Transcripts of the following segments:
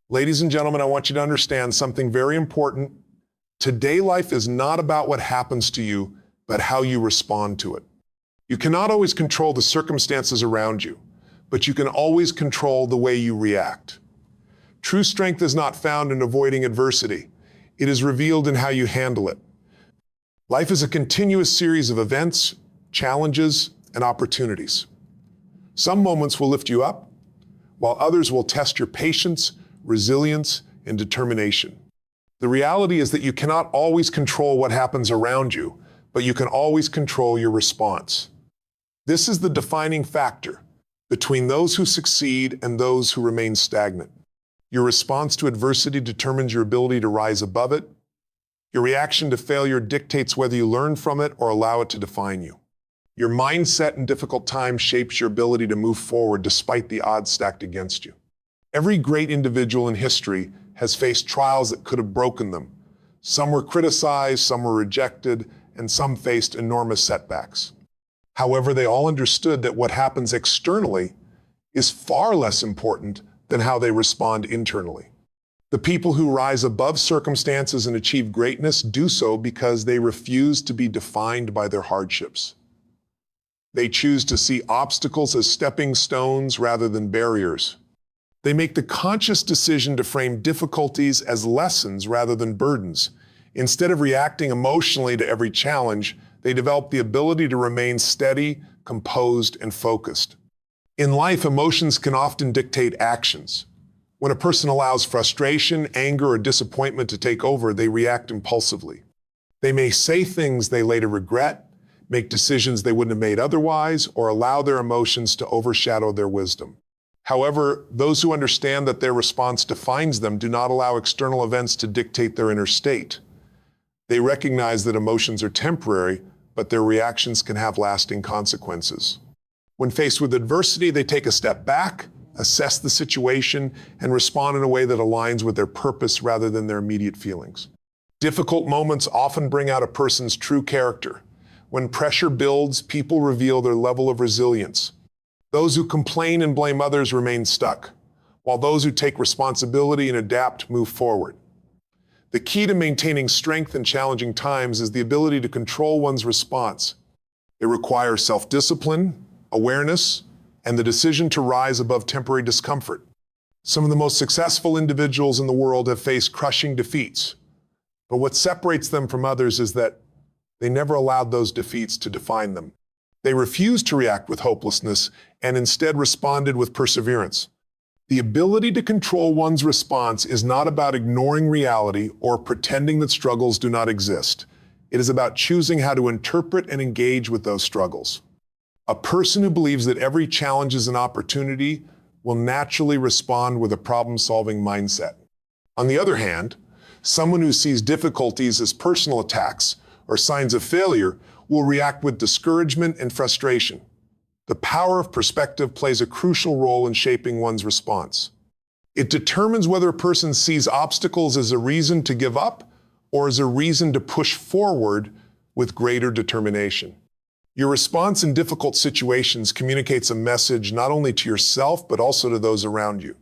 Ladies and gentlemen, I want you to understand something very important. Today, life is not about what happens to you, but how you respond to it. You cannot always control the circumstances around you, but you can always control the way you react. True strength is not found in avoiding adversity. It is revealed in how you handle it. Life is a continuous series of events, challenges, and opportunities. Some moments will lift you up, while others will test your patience, resilience, and determination. The reality is that you cannot always control what happens around you, but you can always control your response. This is the defining factor between those who succeed and those who remain stagnant. Your response to adversity determines your ability to rise above it. Your reaction to failure dictates whether you learn from it or allow it to define you. Your mindset in difficult times shapes your ability to move forward despite the odds stacked against you. Every great individual in history has faced trials that could have broken them. Some were criticized, some were rejected, and some faced enormous setbacks. However, they all understood that what happens externally is far less important than how they respond internally. The people who rise above circumstances and achieve greatness do so because they refuse to be defined by their hardships. They choose to see obstacles as stepping stones rather than barriers. They make the conscious decision to frame difficulties as lessons rather than burdens. Instead of reacting emotionally to every challenge, they develop the ability to remain steady, composed, and focused. In life, emotions can often dictate actions. When a person allows frustration, anger, or disappointment to take over, they react impulsively. They may say things they later regret, make decisions they wouldn't have made otherwise, or allow their emotions to overshadow their wisdom. However, those who understand that their response defines them do not allow external events to dictate their inner state. They recognize that emotions are temporary, but their reactions can have lasting consequences. When faced with adversity, they take a step back, assess the situation, and respond in a way that aligns with their purpose rather than their immediate feelings. Difficult moments often bring out a person's true character. When pressure builds, people reveal their level of resilience. Those who complain and blame others remain stuck, while those who take responsibility and adapt move forward. The key to maintaining strength in challenging times is the ability to control one's response. It requires self-discipline, awareness, and the decision to rise above temporary discomfort. Some of the most successful individuals in the world have faced crushing defeats, but what separates them from others is that they never allowed those defeats to define them. They refused to react with hopelessness and instead responded with perseverance. The ability to control one's response is not about ignoring reality or pretending that struggles do not exist. It is about choosing how to interpret and engage with those struggles. A person who believes that every challenge is an opportunity will naturally respond with a problem-solving mindset. On the other hand, someone who sees difficulties as personal attacks or signs of failure will react with discouragement and frustration. The power of perspective plays a crucial role in shaping one's response. It determines whether a person sees obstacles as a reason to give up or as a reason to push forward with greater determination. Your response in difficult situations communicates a message not only to yourself, but also to those around you.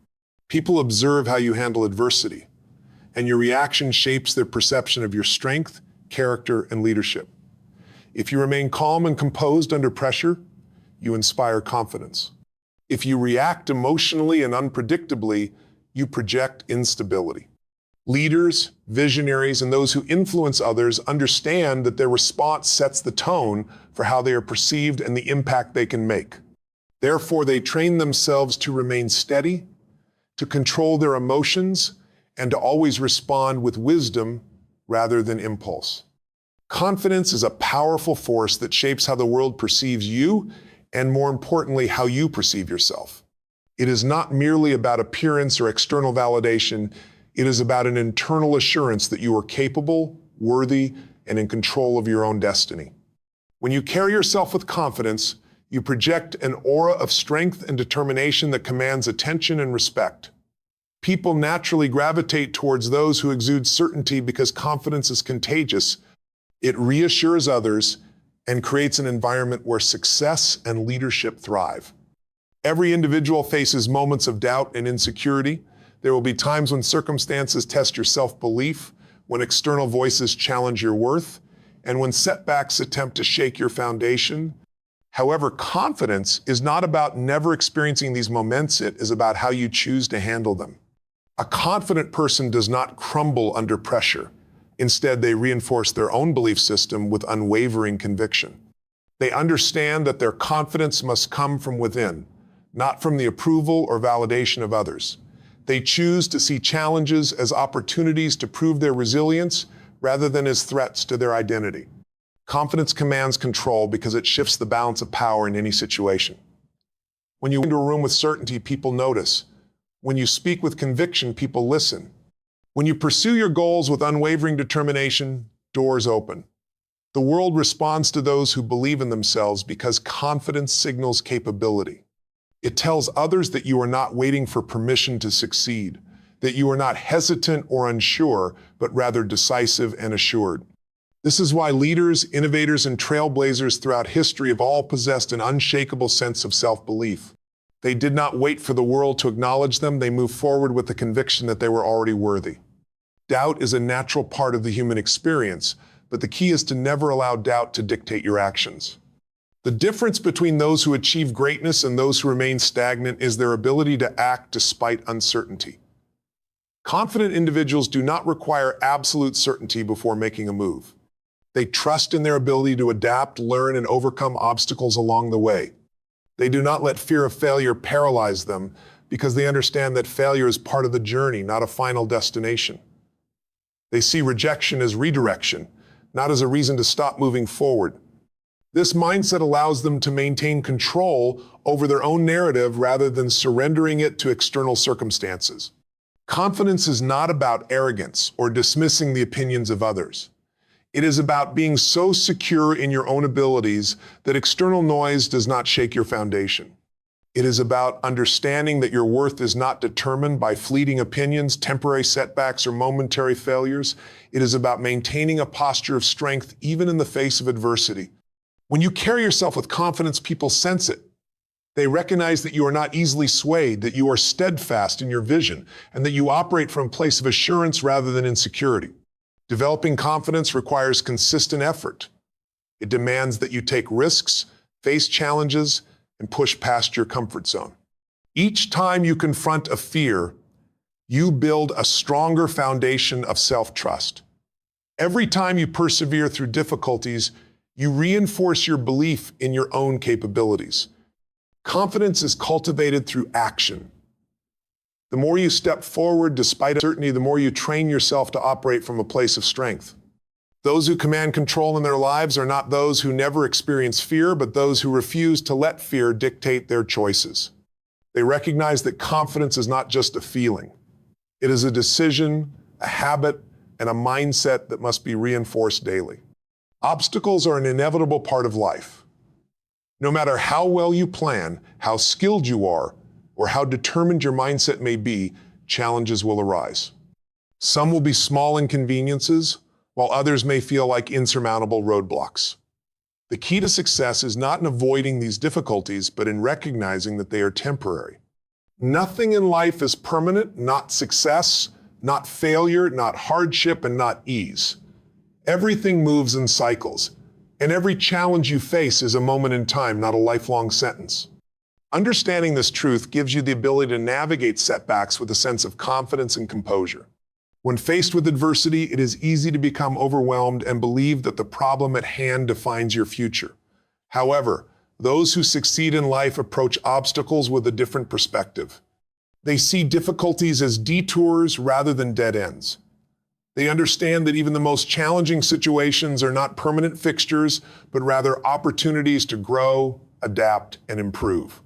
People observe how you handle adversity, and your reaction shapes their perception of your strength, character, and leadership. If you remain calm and composed under pressure, you inspire confidence. If you react emotionally and unpredictably, you project instability. Leaders, visionaries, and those who influence others understand that their response sets the tone for how they are perceived and the impact they can make. Therefore, they train themselves to remain steady, to control their emotions, and to always respond with wisdom rather than impulse. Confidence is a powerful force that shapes how the world perceives you and, more importantly, how you perceive yourself. It is not merely about appearance or external validation. It is about an internal assurance that you are capable, worthy, and in control of your own destiny. When you carry yourself with confidence, you project an aura of strength and determination that commands attention and respect. People naturally gravitate towards those who exude certainty because confidence is contagious. It reassures others and creates an environment where success and leadership thrive. Every individual faces moments of doubt and insecurity. There will be times when circumstances test your self-belief, when external voices challenge your worth, and when setbacks attempt to shake your foundation. However, confidence is not about never experiencing these moments, it is about how you choose to handle them. A confident person does not crumble under pressure. Instead, they reinforce their own belief system with unwavering conviction. They understand that their confidence must come from within, not from the approval or validation of others. They choose to see challenges as opportunities to prove their resilience rather than as threats to their identity. Confidence commands control because it shifts the balance of power in any situation. When you go into a room with certainty, people notice. When you speak with conviction, people listen. When you pursue your goals with unwavering determination, doors open. The world responds to those who believe in themselves because confidence signals capability. It tells others that you are not waiting for permission to succeed, that you are not hesitant or unsure, but rather decisive and assured. This is why leaders, innovators, and trailblazers throughout history have all possessed an unshakable sense of self-belief. They did not wait for the world to acknowledge them, they moved forward with the conviction that they were already worthy. Doubt is a natural part of the human experience, but the key is to never allow doubt to dictate your actions. The difference between those who achieve greatness and those who remain stagnant is their ability to act despite uncertainty. Confident individuals do not require absolute certainty before making a move. They trust in their ability to adapt, learn, and overcome obstacles along the way. They do not let fear of failure paralyze them because they understand that failure is part of the journey, not a final destination. They see rejection as redirection, not as a reason to stop moving forward. This mindset allows them to maintain control over their own narrative rather than surrendering it to external circumstances. Confidence is not about arrogance or dismissing the opinions of others. It is about being so secure in your own abilities that external noise does not shake your foundation. It is about understanding that your worth is not determined by fleeting opinions, temporary setbacks, or momentary failures. It is about maintaining a posture of strength even in the face of adversity. When you carry yourself with confidence, people sense it. They recognize that you are not easily swayed, that you are steadfast in your vision, and that you operate from a place of assurance rather than insecurity. Developing confidence requires consistent effort. It demands that you take risks, face challenges, and push past your comfort zone. Each time you confront a fear, you build a stronger foundation of self-trust. Every time you persevere through difficulties, you reinforce your belief in your own capabilities. Confidence is cultivated through action. The more you step forward despite uncertainty, the more you train yourself to operate from a place of strength. Those who command control in their lives are not those who never experience fear, but those who refuse to let fear dictate their choices. They recognize that confidence is not just a feeling. It is a decision, a habit, and a mindset that must be reinforced daily. Obstacles are an inevitable part of life. No matter how well you plan, how skilled you are, or how determined your mindset may be, challenges will arise. Some will be small inconveniences, while others may feel like insurmountable roadblocks. The key to success is not in avoiding these difficulties, but in recognizing that they are temporary. Nothing in life is permanent, not success, not failure, not hardship, and not ease. Everything moves in cycles, and every challenge you face is a moment in time, not a lifelong sentence. Understanding this truth gives you the ability to navigate setbacks with a sense of confidence and composure. When faced with adversity, it is easy to become overwhelmed and believe that the problem at hand defines your future. However, those who succeed in life approach obstacles with a different perspective. They see difficulties as detours rather than dead ends. They understand that even the most challenging situations are not permanent fixtures, but rather opportunities to grow, adapt, and improve.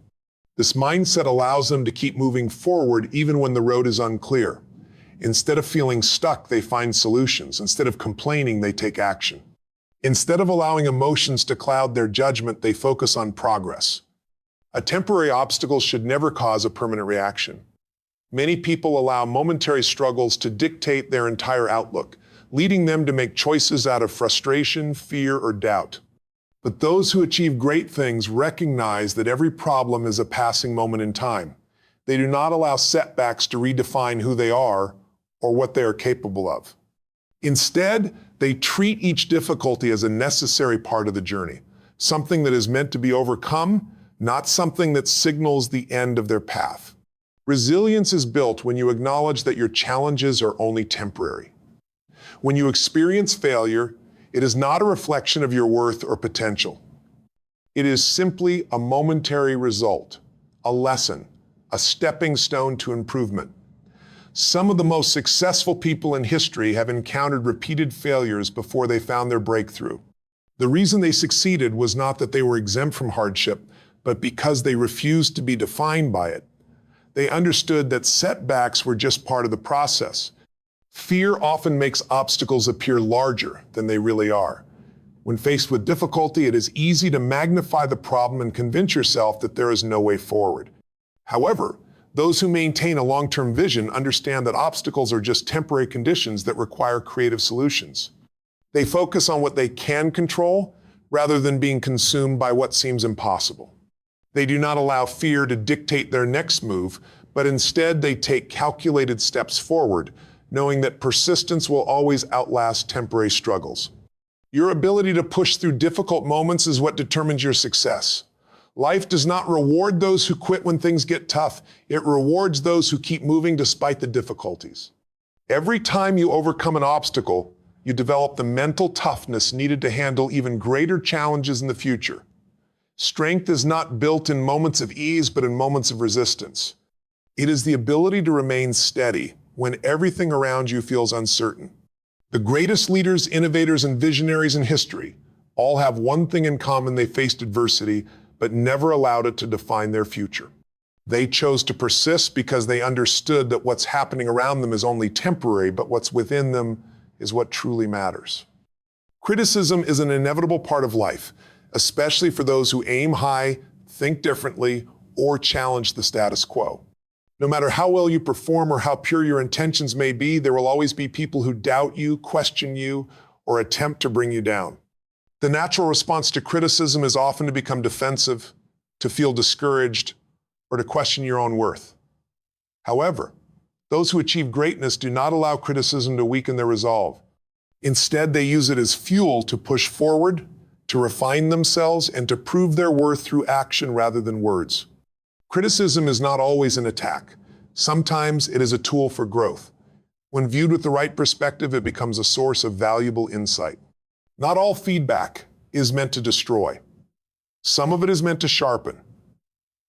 This mindset allows them to keep moving forward even when the road is unclear. Instead of feeling stuck, they find solutions. Instead of complaining, they take action. Instead of allowing emotions to cloud their judgment, they focus on progress. A temporary obstacle should never cause a permanent reaction. Many people allow momentary struggles to dictate their entire outlook, leading them to make choices out of frustration, fear, or doubt. But those who achieve great things recognize that every problem is a passing moment in time. They do not allow setbacks to redefine who they are or what they are capable of. Instead, they treat each difficulty as a necessary part of the journey, something that is meant to be overcome, not something that signals the end of their path. Resilience is built when you acknowledge that your challenges are only temporary. When you experience failure, it is not a reflection of your worth or potential. It is simply a momentary result, a lesson, a stepping stone to improvement. Some of the most successful people in history have encountered repeated failures before they found their breakthrough. The reason they succeeded was not that they were exempt from hardship, but because they refused to be defined by it. They understood that setbacks were just part of the process. Fear often makes obstacles appear larger than they really are. When faced with difficulty, it is easy to magnify the problem and convince yourself that there is no way forward. However, those who maintain a long-term vision understand that obstacles are just temporary conditions that require creative solutions. They focus on what they can control rather than being consumed by what seems impossible. They do not allow fear to dictate their next move, but instead they take calculated steps forward, knowing that persistence will always outlast temporary struggles. Your ability to push through difficult moments is what determines your success. Life does not reward those who quit when things get tough. It rewards those who keep moving despite the difficulties. Every time you overcome an obstacle, you develop the mental toughness needed to handle even greater challenges in the future. Strength is not built in moments of ease, but in moments of resistance. It is the ability to remain steady when everything around you feels uncertain. The greatest leaders, innovators, and visionaries in history all have one thing in common: they faced adversity, but never allowed it to define their future. They chose to persist because they understood that what's happening around them is only temporary, but what's within them is what truly matters. Criticism is an inevitable part of life, especially for those who aim high, think differently, or challenge the status quo. No matter how well you perform or how pure your intentions may be, there will always be people who doubt you, question you, or attempt to bring you down. The natural response to criticism is often to become defensive, to feel discouraged, or to question your own worth. However, those who achieve greatness do not allow criticism to weaken their resolve. Instead, they use it as fuel to push forward, to refine themselves, and to prove their worth through action rather than words. Criticism is not always an attack. Sometimes it is a tool for growth. When viewed with the right perspective, it becomes a source of valuable insight. Not all feedback is meant to destroy. Some of it is meant to sharpen.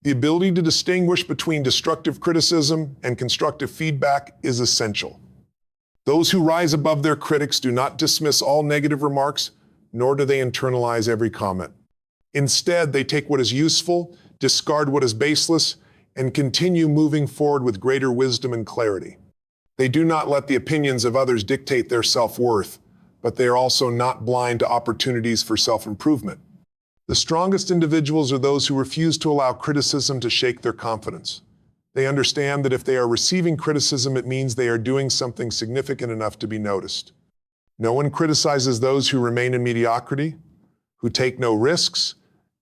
The ability to distinguish between destructive criticism and constructive feedback is essential. Those who rise above their critics do not dismiss all negative remarks, nor do they internalize every comment. Instead, they take what is useful, discard what is baseless, and continue moving forward with greater wisdom and clarity. They do not let the opinions of others dictate their self-worth, but they are also not blind to opportunities for self-improvement. The strongest individuals are those who refuse to allow criticism to shake their confidence. They understand that if they are receiving criticism, it means they are doing something significant enough to be noticed. No one criticizes those who remain in mediocrity, who take no risks,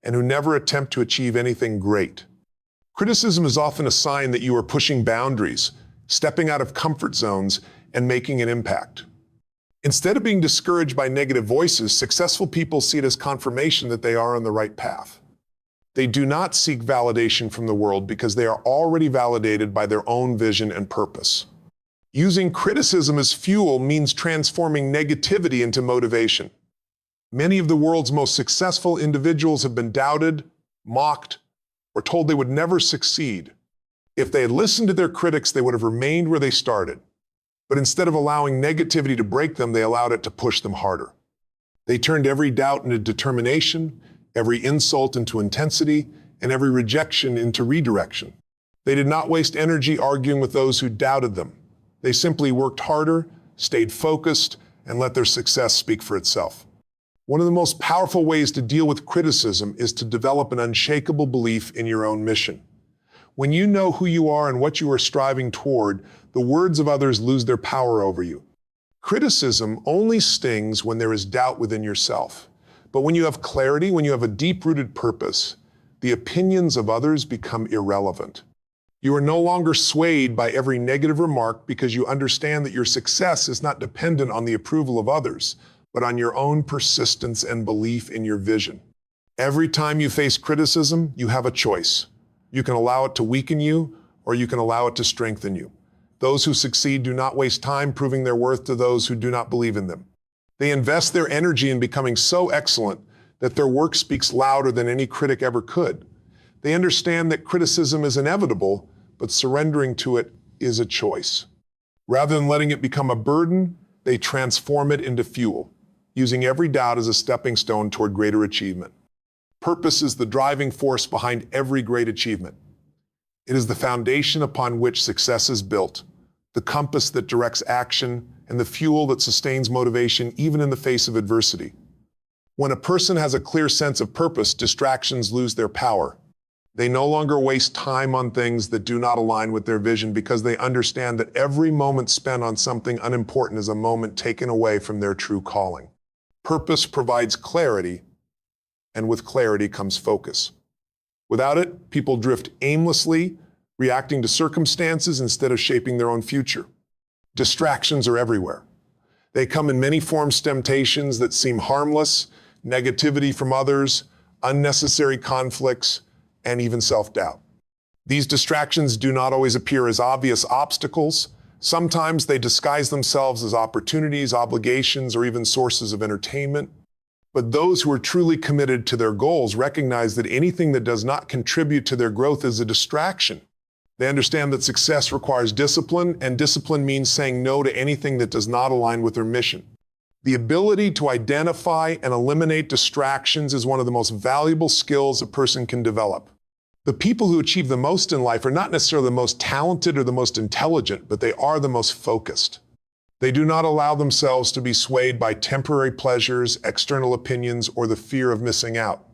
and who never attempt to achieve anything great. Criticism is often a sign that you are pushing boundaries, stepping out of comfort zones, and making an impact. Instead of being discouraged by negative voices, successful people see it as confirmation that they are on the right path. They do not seek validation from the world because they are already validated by their own vision and purpose. Using criticism as fuel means transforming negativity into motivation. Many of the world's most successful individuals have been doubted, mocked, or told they would never succeed. If they had listened to their critics, they would have remained where they started. But instead of allowing negativity to break them, they allowed it to push them harder. They turned every doubt into determination, every insult into intensity, and every rejection into redirection. They did not waste energy arguing with those who doubted them. They simply worked harder, stayed focused, and let their success speak for itself. One of the most powerful ways to deal with criticism is to develop an unshakable belief in your own mission. When you know who you are and what you are striving toward, the words of others lose their power over you. Criticism only stings when there is doubt within yourself. But when you have clarity, when you have a deep-rooted purpose, the opinions of others become irrelevant. You are no longer swayed by every negative remark because you understand that your success is not dependent on the approval of others, but on your own persistence and belief in your vision. Every time you face criticism, you have a choice. You can allow it to weaken you, or you can allow it to strengthen you. Those who succeed do not waste time proving their worth to those who do not believe in them. They invest their energy in becoming so excellent that their work speaks louder than any critic ever could. They understand that criticism is inevitable, but surrendering to it is a choice. Rather than letting it become a burden, they transform it into fuel, using every doubt as a stepping stone toward greater achievement. Purpose is the driving force behind every great achievement. It is the foundation upon which success is built, the compass that directs action, and the fuel that sustains motivation even in the face of adversity. When a person has a clear sense of purpose, distractions lose their power. They no longer waste time on things that do not align with their vision because they understand that every moment spent on something unimportant is a moment taken away from their true calling. Purpose provides clarity, and with clarity comes focus. Without it, people drift aimlessly, reacting to circumstances instead of shaping their own future. Distractions are everywhere. They come in many forms: temptations that seem harmless, negativity from others, unnecessary conflicts, and even self-doubt. These distractions do not always appear as obvious obstacles. Sometimes they disguise themselves as opportunities, obligations, or even sources of entertainment. But those who are truly committed to their goals recognize that anything that does not contribute to their growth is a distraction. They understand that success requires discipline, and discipline means saying no to anything that does not align with their mission. The ability to identify and eliminate distractions is one of the most valuable skills a person can develop. The people who achieve the most in life are not necessarily the most talented or the most intelligent, but they are the most focused. They do not allow themselves to be swayed by temporary pleasures, external opinions, or the fear of missing out.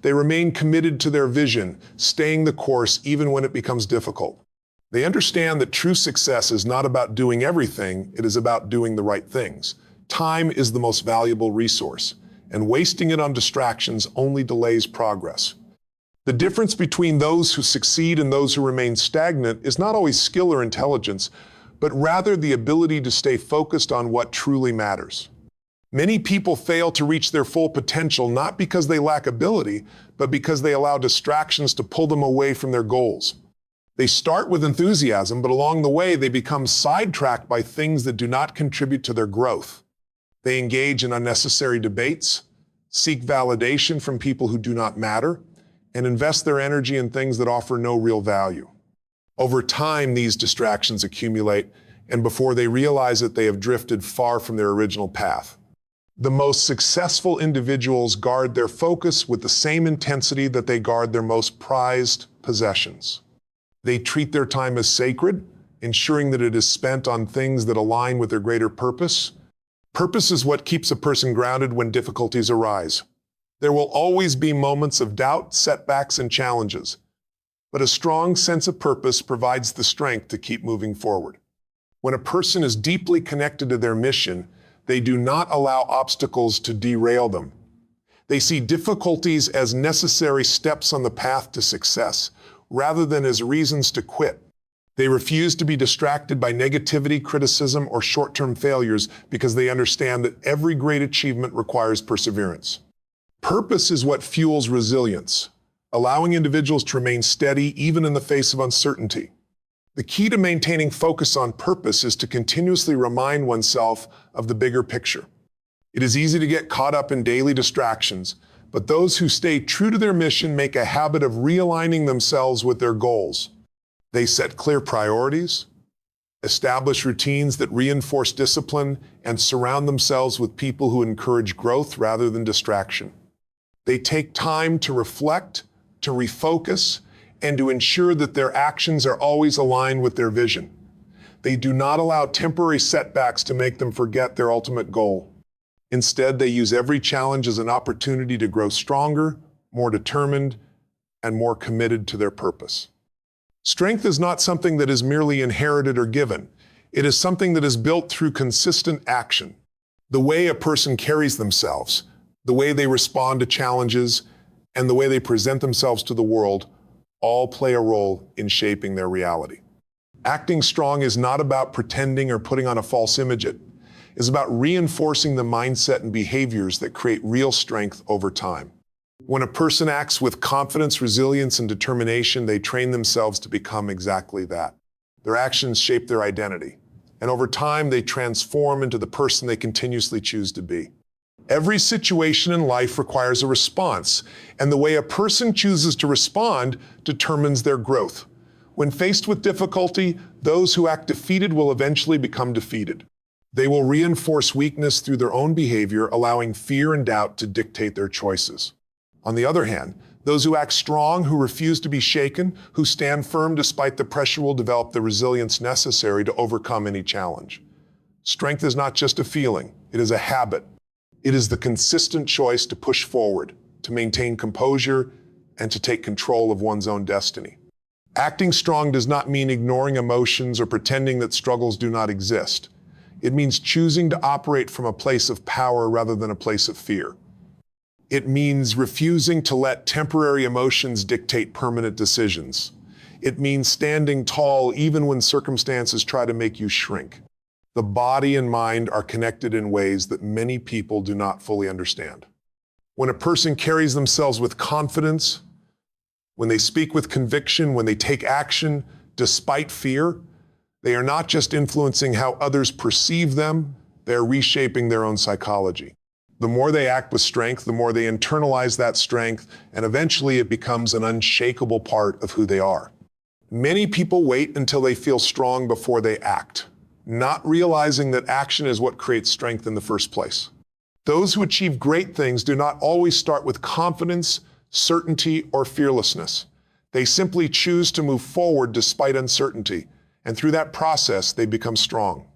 They remain committed to their vision, staying the course even when it becomes difficult. They understand that true success is not about doing everything, it is about doing the right things. Time is the most valuable resource, and wasting it on distractions only delays progress. The difference between those who succeed and those who remain stagnant is not always skill or intelligence, but rather the ability to stay focused on what truly matters. Many people fail to reach their full potential not because they lack ability, but because they allow distractions to pull them away from their goals. They start with enthusiasm, but along the way they become sidetracked by things that do not contribute to their growth. They engage in unnecessary debates, seek validation from people who do not matter, and invest their energy in things that offer no real value. Over time, these distractions accumulate, and before they realize it, they have drifted far from their original path. The most successful individuals guard their focus with the same intensity that they guard their most prized possessions. They treat their time as sacred, ensuring that it is spent on things that align with their greater purpose. Purpose is what keeps a person grounded when difficulties arise. There will always be moments of doubt, setbacks, and challenges, but a strong sense of purpose provides the strength to keep moving forward. When a person is deeply connected to their mission, they do not allow obstacles to derail them. They see difficulties as necessary steps on the path to success, rather than as reasons to quit. They refuse to be distracted by negativity, criticism, or short-term failures because they understand that every great achievement requires perseverance. Purpose is what fuels resilience, allowing individuals to remain steady even in the face of uncertainty. The key to maintaining focus on purpose is to continuously remind oneself of the bigger picture. It is easy to get caught up in daily distractions, but those who stay true to their mission make a habit of realigning themselves with their goals. They set clear priorities, establish routines that reinforce discipline, and surround themselves with people who encourage growth rather than distraction. They take time to reflect, to refocus, and to ensure that their actions are always aligned with their vision. They do not allow temporary setbacks to make them forget their ultimate goal. Instead, they use every challenge as an opportunity to grow stronger, more determined, and more committed to their purpose. Strength is not something that is merely inherited or given. It is something that is built through consistent action. The way a person carries themselves, the way they respond to challenges, and the way they present themselves to the world all play a role in shaping their reality. Acting strong is not about pretending or putting on a false image. It is about reinforcing the mindset and behaviors that create real strength over time. When a person acts with confidence, resilience, and determination, they train themselves to become exactly that. Their actions shape their identity, and over time, they transform into the person they continuously choose to be. Every situation in life requires a response, and the way a person chooses to respond determines their growth. When faced with difficulty, those who act defeated will eventually become defeated. They will reinforce weakness through their own behavior, allowing fear and doubt to dictate their choices. On the other hand, those who act strong, who refuse to be shaken, who stand firm despite the pressure, will develop the resilience necessary to overcome any challenge. Strength is not just a feeling, it is a habit. It is the consistent choice to push forward, to maintain composure, and to take control of one's own destiny. Acting strong does not mean ignoring emotions or pretending that struggles do not exist. It means choosing to operate from a place of power rather than a place of fear. It means refusing to let temporary emotions dictate permanent decisions. It means standing tall even when circumstances try to make you shrink. The body and mind are connected in ways that many people do not fully understand. When a person carries themselves with confidence, when they speak with conviction, when they take action despite fear, they are not just influencing how others perceive them, they are reshaping their own psychology. The more they act with strength, the more they internalize that strength, and eventually it becomes an unshakable part of who they are. Many people wait until they feel strong before they act, not realizing that action is what creates strength in the first place. Those who achieve great things do not always start with confidence, certainty, or fearlessness. They simply choose to move forward despite uncertainty, and through that process, they become strong.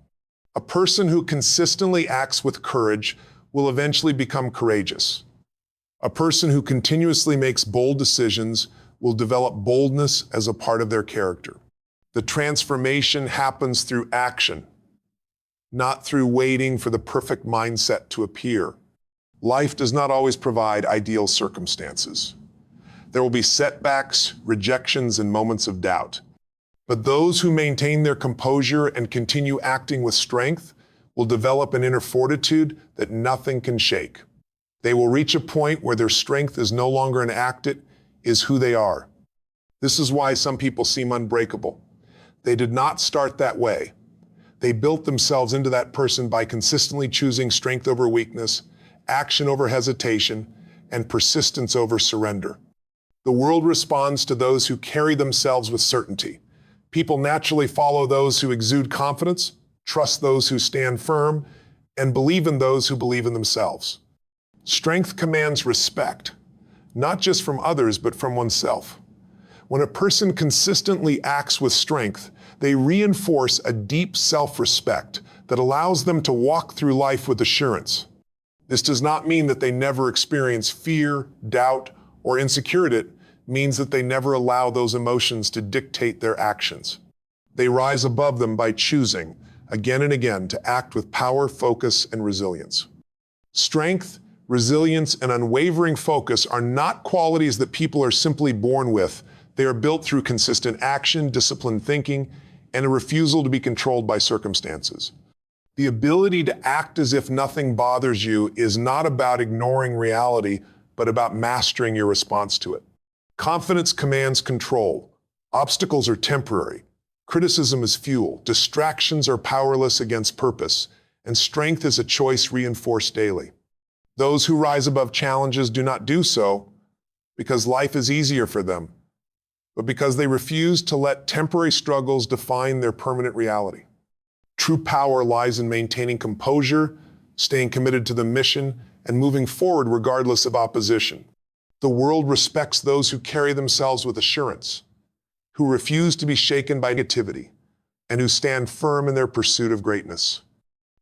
A person who consistently acts with courage will eventually become courageous. A person who continuously makes bold decisions will develop boldness as a part of their character. The transformation happens through action, not through waiting for the perfect mindset to appear. Life does not always provide ideal circumstances. There will be setbacks, rejections, and moments of doubt. But those who maintain their composure and continue acting with strength will develop an inner fortitude that nothing can shake. They will reach a point where their strength is no longer an act, it is who they are. This is why some people seem unbreakable. They did not start that way. They built themselves into that person by consistently choosing strength over weakness, action over hesitation, and persistence over surrender. The world responds to those who carry themselves with certainty. People naturally follow those who exude confidence, trust those who stand firm, and believe in those who believe in themselves. Strength commands respect, not just from others, but from oneself. When a person consistently acts with strength, they reinforce a deep self-respect that allows them to walk through life with assurance. This does not mean that they never experience fear, doubt, or insecurity. It means that they never allow those emotions to dictate their actions. They rise above them by choosing, again and again, to act with power, focus, and resilience. Strength, resilience, and unwavering focus are not qualities that people are simply born with. They are built through consistent action, disciplined thinking, and a refusal to be controlled by circumstances. The ability to act as if nothing bothers you is not about ignoring reality, but about mastering your response to it. Confidence commands control. Obstacles are temporary. Criticism is fuel. Distractions are powerless against purpose. And strength is a choice reinforced daily. Those who rise above challenges do not do so because life is easier for them, but because they refuse to let temporary struggles define their permanent reality. True power lies in maintaining composure, staying committed to the mission, and moving forward regardless of opposition. The world respects those who carry themselves with assurance, who refuse to be shaken by negativity, and who stand firm in their pursuit of greatness.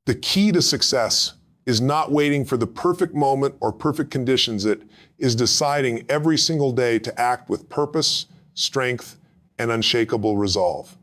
The key to success is not waiting for the perfect moment or perfect conditions. It is deciding every single day to act with purpose, strength, and unshakable resolve.